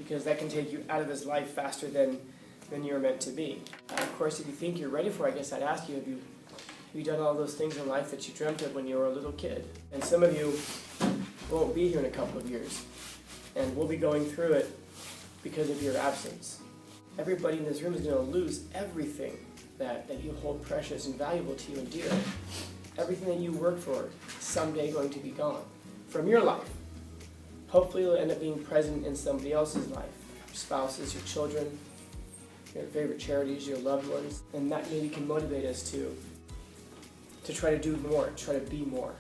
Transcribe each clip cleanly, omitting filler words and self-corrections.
because that can take you out of this life faster than you're meant to be. Of course, if you think you're ready for it, I guess I'd ask you, have you done all those things in life that you dreamt of when you were a little kid? And some of you won't be here in a couple of years, and we'll be going through it because of your absence. Everybody in this room is going to lose everything that you hold precious and valuable to you and dear. Everything that you work for is someday going to be gone from your life. Hopefully it'll end up being present in somebody else's life. Your spouses, your children, your favorite charities, your loved ones. And that maybe can motivate us to try to do more, try to be more.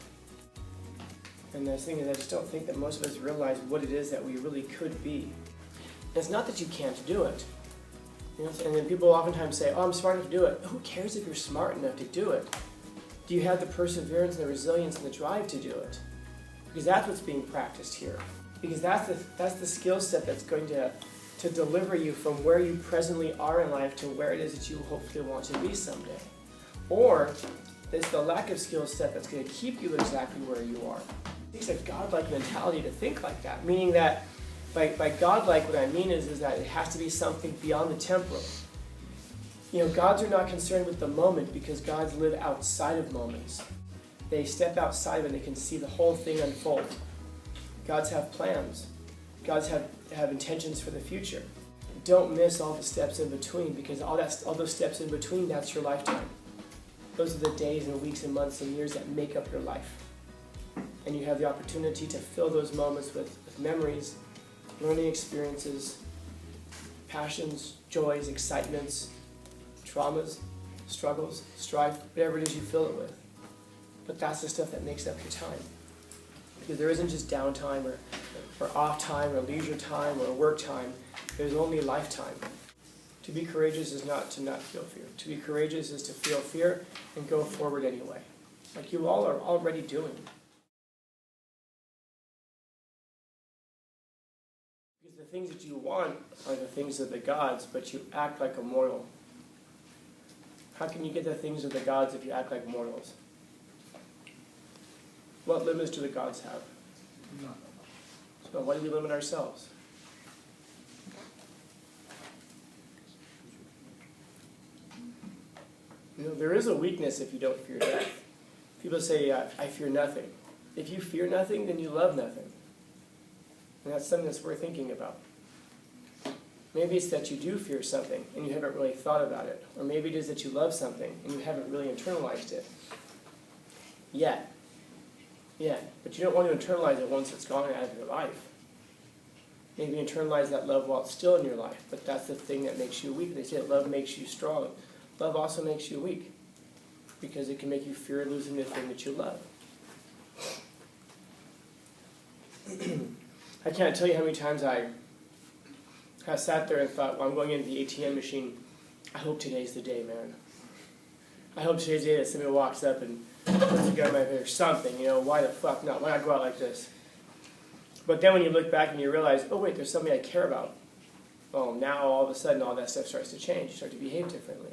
And the thing is, I just don't think that most of us realize what it is that we really could be. And it's not that you can't do it. You know, and then people oftentimes say, oh, I'm smart enough to do it. Who cares if you're smart enough to do it? Do you have the perseverance and the resilience and the drive to do it? Because that's what's being practiced here. Because that's the skill set that's going to deliver you from where you presently are in life to where it is that you hopefully want to be someday. Or it's the lack of skill set that's going to keep you exactly where you are. It takes a godlike mentality to think like that, meaning that by godlike, what I mean is that it has to be something beyond the temporal. You know, gods are not concerned with the moment because gods live outside of moments. They step outside of it and they can see the whole thing unfold. Gods have plans. Gods have intentions for the future. Don't miss all the steps in between, because all those steps in between, that's your lifetime. Those are the days and weeks and months and years that make up your life. And you have the opportunity to fill those moments with memories, learning experiences, passions, joys, excitements, traumas, struggles, strife, whatever it is you fill it with. But that's the stuff that makes up your time. Because there isn't just downtime or off time or leisure time or work time. There's only lifetime. To be courageous is not to not feel fear. To be courageous is to feel fear and go forward anyway, like you all are already doing. Because the things that you want are the things of the gods, but you act like a mortal. How can you get the things of the gods if you act like mortals? What limits do the gods have? None. So why do we limit ourselves? You know, there is a weakness if you don't fear death. People say, I fear nothing. If you fear nothing, then you love nothing. And that's something that's worth thinking about. Maybe it's that you do fear something and you haven't really thought about it. Or maybe it is that you love something and you haven't really internalized it yet. Yeah, but you don't want to internalize it once it's gone out of your life. Maybe internalize that love while it's still in your life, but that's the thing that makes you weak. They say that love makes you strong. Love also makes you weak, because it can make you fear losing the thing that you love. I can't tell you how many times I sat there and thought, well, I'm going into the ATM machine. I hope today's the day, man. I hope today's the day that somebody walks up and puts a gun in my face or something, you know, why the fuck not? Why not go out like this? But then when you look back and you realize, oh wait, there's something I care about. Well, now all of a sudden all that stuff starts to change. You start to behave differently.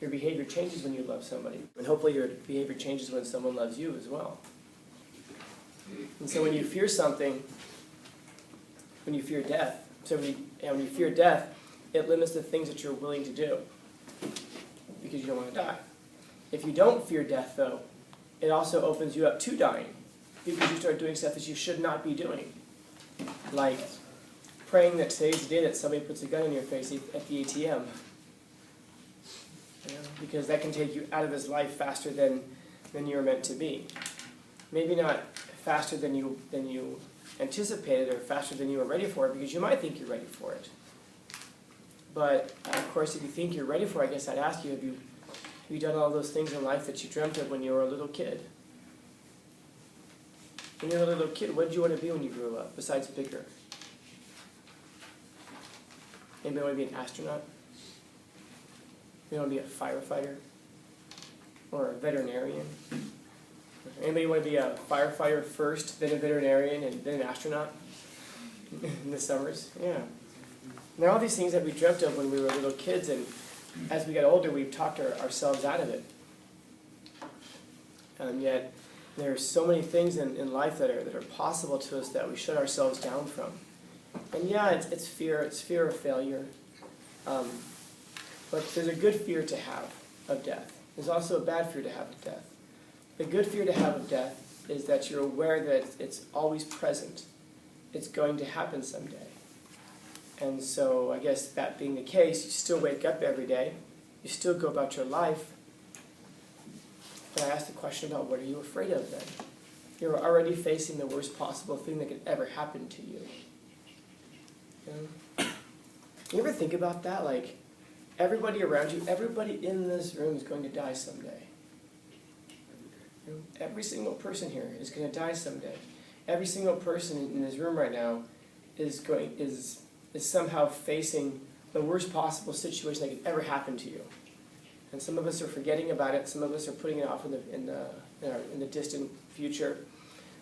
Your behavior changes when you love somebody. And hopefully your behavior changes when someone loves you as well. And so when you fear something, when you fear death, when you fear death, it limits the things that you're willing to do, because you don't want to die. If you don't fear death, though, it also opens you up to dying, because you start doing stuff that you should not be doing. Like praying that today's the day that somebody puts a gun in your face at the ATM. You know, because that can take you out of this life faster than you're meant to be. Maybe not faster than you anticipated or faster than you were ready for it, because you might think you're ready for it. But of course, if you think you're ready for it, I guess I'd ask you, have you done all those things in life that you dreamt of when you were a little kid? When you were a little kid, what did you want to be when you grew up, besides bigger? Anybody want to be an astronaut? You want to be a firefighter? Or a veterinarian? Anybody want to be a firefighter first, then a veterinarian, and then an astronaut in the summers? Yeah. There are all these things that we dreamt of when we were little kids, and as we got older, we've talked ourselves out of it. Yet, there are so many things in life that are possible to us that we shut ourselves down from. And yeah, it's fear of failure. But there's a good fear to have of death. There's also a bad fear to have of death. The good fear to have of death is that you're aware that it's always present. It's going to happen someday. And so I guess that being the case, you still wake up every day. You still go about your life. But I asked the question about what are you afraid of then? You're already facing the worst possible thing that could ever happen to you. You ever think about that? Like, everybody around you, everybody in this room is going to die someday. Every single person here is going to die someday. Every single person in this room right now is somehow facing the worst possible situation that could ever happen to you. And some of us are forgetting about it. Some of us are putting it off in the distant future.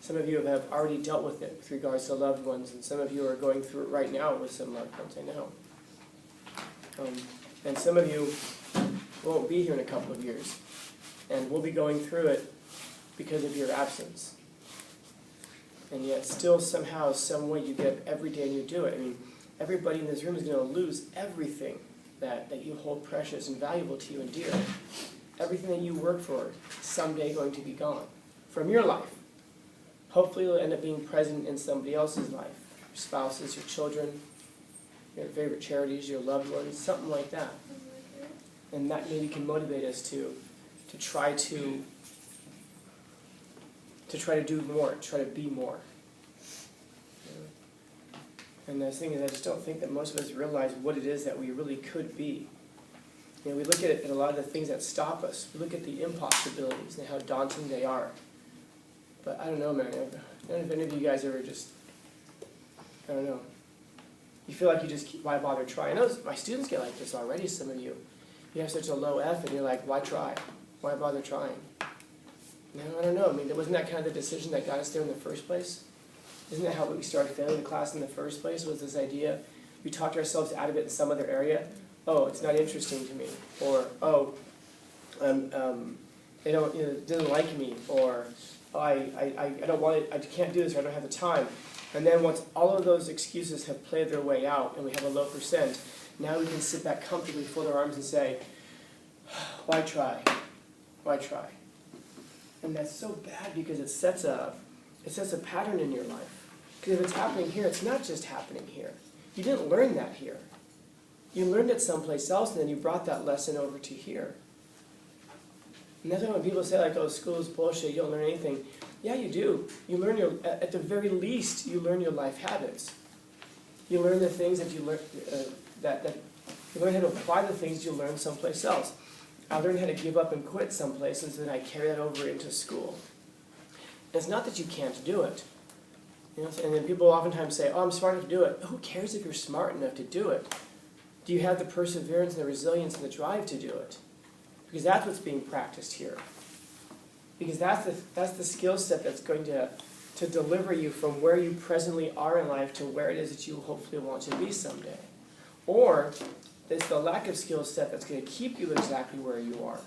Some of you have already dealt with it with regards to loved ones, and some of you are going through it right now with some loved ones, I know. And some of you won't be here in a couple of years, and we'll be going through it because of your absence. And yet still somehow, some way you get up every day and you do it. I mean, everybody in this room is going to lose everything that you hold precious and valuable to you and dear. Everything that you work for is someday going to be gone from your life. Hopefully it'll end up being present in somebody else's life. Your spouses, your children, your favorite charities, your loved ones, something like that. And that maybe can motivate us to try to do more, try to be more. And the thing is, I just don't think that most of us realize what it is that we really could be. We look at a lot of the things that stop us. We look at the impossibilities and how daunting they are. But I don't know, man. I don't know if any of you guys ever just, I don't know. You feel like you just keep, why bother trying? I know my students get like this already, some of you. You have such a low F and you're like, why try? Why bother trying? No, I don't know. I mean, wasn't that kind of the decision that got us there in the first place? Isn't that how we started failing the class in the first place, was this idea? We talked ourselves out of it in some other area. Oh, it's not interesting to me. Or, oh, they don't, it doesn't like me. Or, oh, I don't want it, I can't do this, or I don't have the time. And then once all of those excuses have played their way out and we have a low percent, now we can sit back comfortably, fold our arms and say, why try? Why try? And that's so bad because it sets a pattern in your life. Because if it's happening here, it's not just happening here. You didn't learn that here. You learned it someplace else, and then you brought that lesson over to here. And that's why when people say, like, oh, school is bullshit, you don't learn anything. Yeah, you do. You learn at the very least, you learn your life habits. You learn the things that you learn, you learn how to apply the things you learn someplace else. I learned how to give up and quit some places, and then I carry that over into school. And it's not that you can't do it. And then people oftentimes say, oh, I'm smart enough to do it. Who cares if you're smart enough to do it? Do you have the perseverance and the resilience and the drive to do it? Because that's what's being practiced here. Because that's the skill set that's going to deliver you from where you presently are in life to where it is that you hopefully want to be someday. Or it's the lack of skill set that's going to keep you exactly where you are.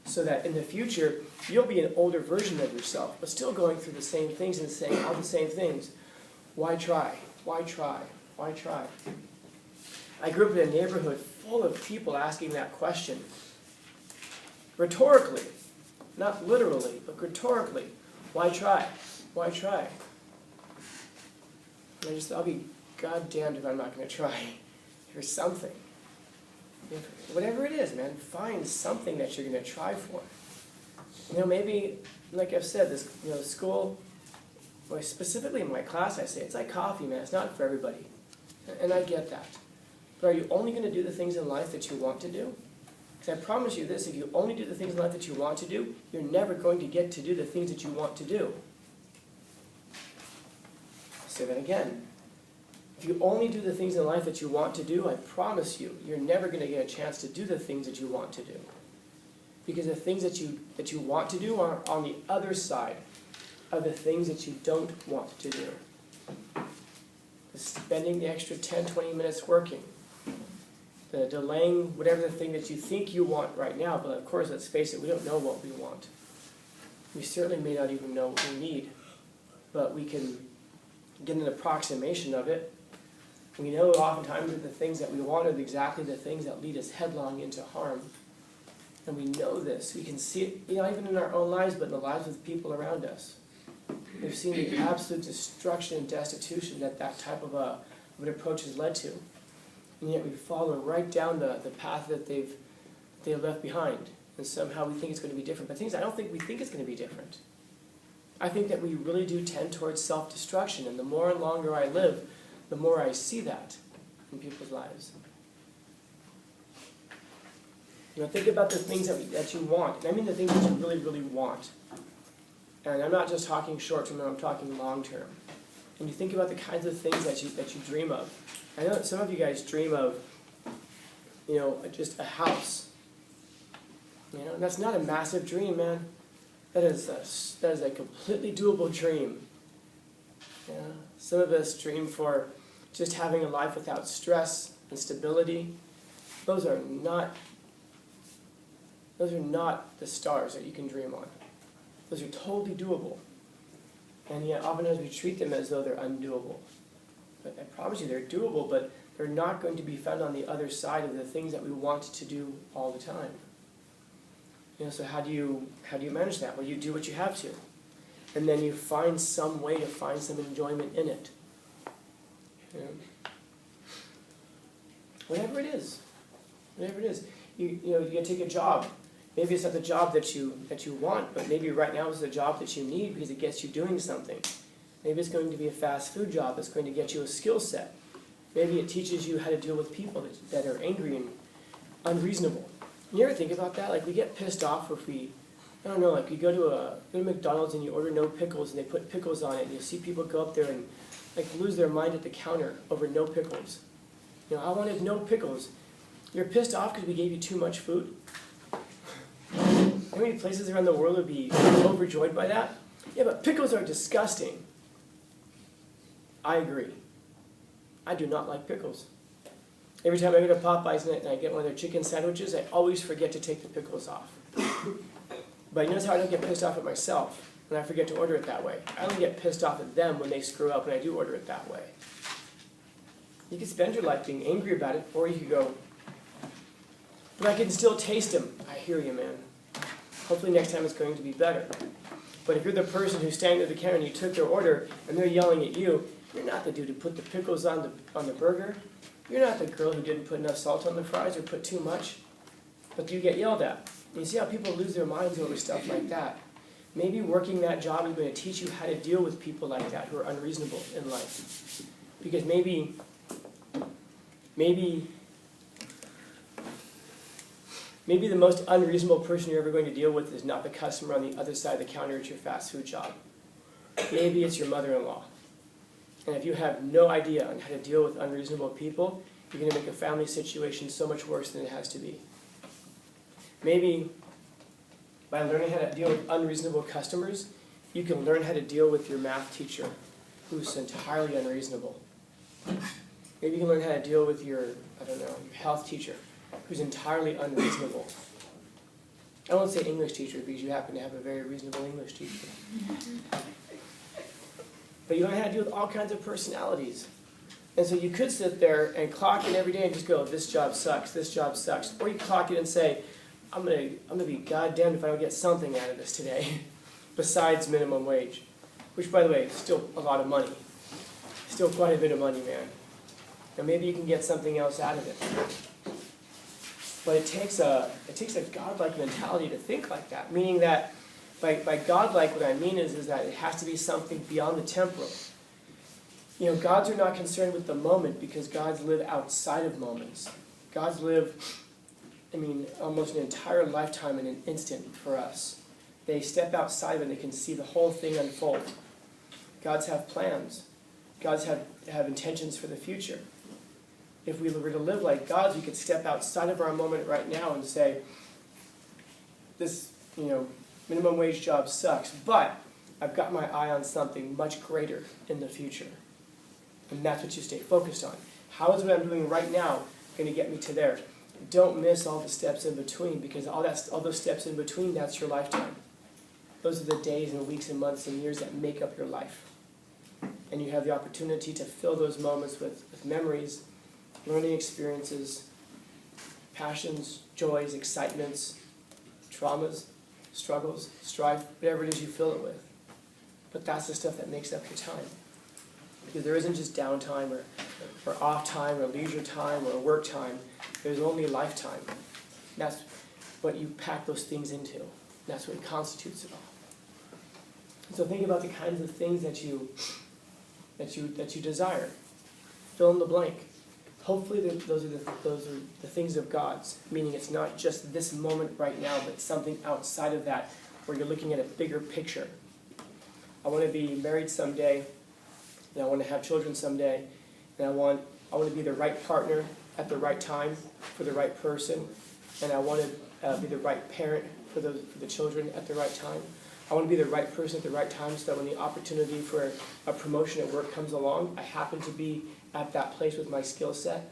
So that in the future, you'll be an older version of yourself, but still going through the same things and saying all the same things. Why try? Why try? Why try? I grew up in a neighborhood full of people asking that question. Rhetorically. Not literally, but rhetorically. Why try? Why try? And I'll be goddamned if I'm not going to try for something. Whatever it is, man, find something that you're going to try for. Maybe, like I've said, this, school, well, specifically in my class, I say, it's like coffee, man. It's not for everybody. And I get that. But are you only going to do the things in life that you want to do? Because I promise you this, if you only do the things in life that you want to do, you're never going to get to do the things that you want to do. I'll say that again. If you only do the things in life that you want to do, I promise you, you're never going to get a chance to do the things that you want to do. Because the things that you want to do are on the other side of the things that you don't want to do. Spending the extra 10, 20 minutes working. The delaying whatever the thing that you think you want right now, but of course, let's face it, we don't know what we want. We certainly may not even know what we need, but we can get an approximation of it. We know oftentimes that the things that we want are exactly the things that lead us headlong into harm. And we know this. We can see it, even in our own lives, but in the lives of the people around us. We've seen the absolute destruction and destitution that type of an approach has led to. And yet we follow right down the path that they've left behind. And somehow we think it's going to be different. But I don't think we think it's going to be different. I think that we really do tend towards self-destruction. And the more and longer I live, the more I see that in people's lives. Think about the things that you want. And I mean the things that you really, really want. And I'm not just talking short-term, I'm talking long-term. And you think about the kinds of things that you dream of. I know that some of you guys dream of, just a house. And that's not a massive dream, man. That is a completely doable dream. Some of us dream for just having a life without stress and stability. Those are not the stars that you can dream on. Those are totally doable. And yet oftentimes we treat them as though they're undoable. But I promise you they're doable, but they're not going to be found on the other side of the things that we want to do all the time. So how do you manage that? Well, you do what you have to. And then you find some way to find some enjoyment in it. Whatever it is. You take a job. Maybe it's not the job that you want, but maybe right now it's the job that you need because it gets you doing something. Maybe it's going to be a fast food job that's going to get you a skill set. Maybe it teaches you how to deal with people that are angry and unreasonable. You ever think about that? Like, we get pissed off if you go to McDonald's and you order no pickles and they put pickles on it, and you see people go up there and lose their mind at the counter over no pickles. I wanted no pickles. You're pissed off because we gave you too much food? How many places around the world would be overjoyed by that? Yeah, but pickles are disgusting. I agree. I do not like pickles. Every time I go to Popeyes and I get one of their chicken sandwiches, I always forget to take the pickles off. But notice how I don't get pissed off at myself when I forget to order it that way. I only get pissed off at them when they screw up and I do order it that way. You can spend your life being angry about it, or you could go, but I can still taste them. I hear you, man. Hopefully next time it's going to be better. But if you're the person who's standing at the counter and you took their order and they're yelling at you, you're not the dude who put the pickles on the burger. You're not the girl who didn't put enough salt on the fries or put too much. But you get yelled at. You see how people lose their minds over stuff like that. Maybe working that job is going to teach you how to deal with people like that who are unreasonable in life. Because maybe the most unreasonable person you're ever going to deal with is not the customer on the other side of the counter at your fast food job. Maybe it's your mother-in-law. And if you have no idea on how to deal with unreasonable people, you're going to make a family situation so much worse than it has to be. Maybe by learning how to deal with unreasonable customers, you can learn how to deal with your math teacher who's entirely unreasonable. Maybe you can learn how to deal with your health teacher who's entirely unreasonable. I won't say English teacher because you happen to have a very reasonable English teacher. But you learn how to deal with all kinds of personalities. And so you could sit there and clock in every day and just go, this job sucks, this job sucks. Or you clock in and say, I'm gonna be goddamned if I don't get something out of this today, besides minimum wage. Which, by the way, is still a lot of money. Still quite a bit of money, man. And maybe you can get something else out of it. But it takes a godlike mentality to think like that, meaning that by godlike, what I mean is that it has to be something beyond the temporal. Gods are not concerned with the moment because gods live outside of moments. Gods live, almost an entire lifetime in an instant for us. They step outside of it and they can see the whole thing unfold. Gods have plans. Gods have intentions for the future. If we were to live like gods, we could step outside of our moment right now and say, this, minimum wage job sucks, but I've got my eye on something much greater in the future. And that's what you stay focused on. How is what I'm doing right now going to get me to there? Don't miss all the steps in between, because all those steps in between, that's your lifetime. Those are the days and weeks and months and years that make up your life. And you have the opportunity to fill those moments with memories, learning experiences, passions, joys, excitements, traumas, struggles, strife, whatever it is you fill it with. But that's the stuff that makes up your time. Because there isn't just downtime or off time or leisure time or work time. There's only lifetime. That's what you pack those things into. That's what constitutes it all. So think about the kinds of things that you desire. Fill in the blank. Hopefully those are the things of God's, meaning it's not just this moment right now, but something outside of that where you're looking at a bigger picture. I want to be married someday, and I want to have children someday, and I want to be the right partner at the right time for the right person, and I want to be the right parent for the children at the right time. I want to be the right person at the right time so that when the opportunity for a promotion at work comes along, I happen to be at that place with my skill set.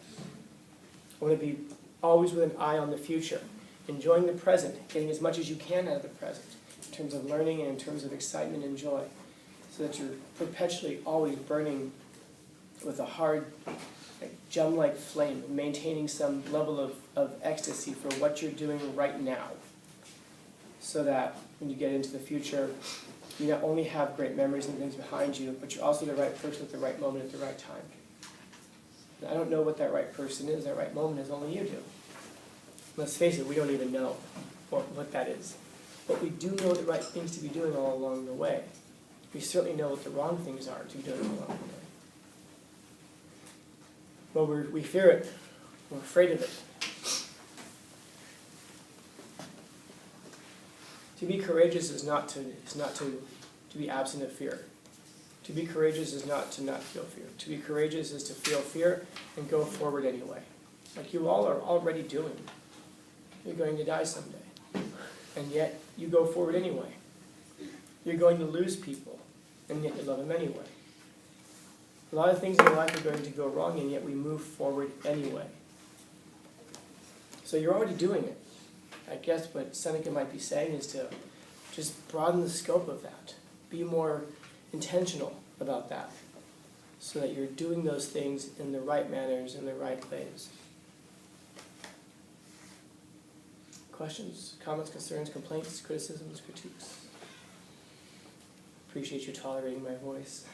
I want to be always with an eye on the future, enjoying the present, getting as much as you can out of the present, in terms of learning and in terms of excitement and joy, so that you're perpetually always burning with a hard, gem-like flame, maintaining some level of ecstasy for what you're doing right now, so that when you get into the future, you not only have great memories and things behind you, but you're also the right person at the right moment at the right time. And I don't know what that right person is, that right moment is, only you do. Let's face it, we don't even know what that is. But we do know the right things to be doing all along the way. We certainly know what the wrong things are to be doing along the way. Well, we fear it. We're afraid of it. To be courageous is not to be absent of fear. To be courageous is not to not feel fear. To be courageous is to feel fear and go forward anyway. Like you all are already doing. You're going to die someday. And yet you go forward anyway. You're going to lose people, and yet you love them anyway. A lot of things in life are going to go wrong, and yet we move forward anyway. So you're already doing it. I guess what Seneca might be saying is to just broaden the scope of that. Be more intentional about that, so that you're doing those things in the right manners, in the right ways. Questions, comments, concerns, complaints, criticisms, critiques? Appreciate you tolerating my voice.